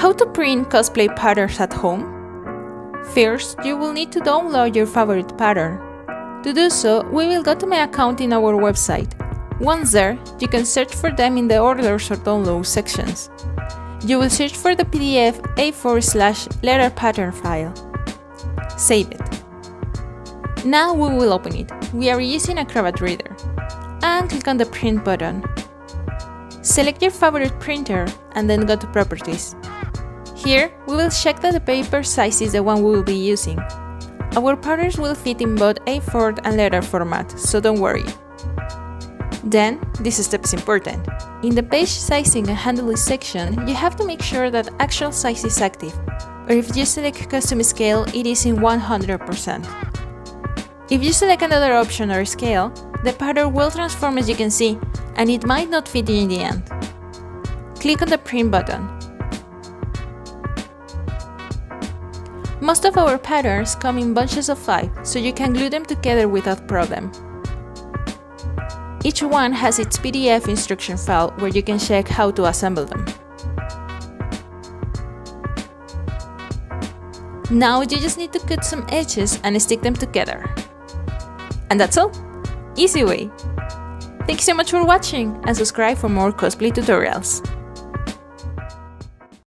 How to print cosplay patterns at home? First, you will need to download your favorite pattern. To do so, we will go to my account in our website. Once there, you can search for them in the Orders or Download sections. You will search for the PDF A4/letter pattern file. Save it. Now we will open it. We are using Acrobat Reader. And click on the Print button. Select your favorite printer and then go to Properties. Here, we will check that the paper size is the one we will be using. Our patterns will fit in both A4 and letter format, so don't worry. Then, this step is important. In the Page Sizing and Handling section, you have to make sure that Actual Size is active, or if you select Custom Scale, it is in 100%. If you select another option or scale, the pattern will transform as you can see, and it might not fit in the end. Click on the Print button. Most of our patterns come in bunches of 5, so you can glue them together without problem. Each one has its PDF instruction file where you can check how to assemble them. Now you just need to cut some edges and stick them together. And that's all! Easy way! Thank you so much for watching and subscribe for more cosplay tutorials.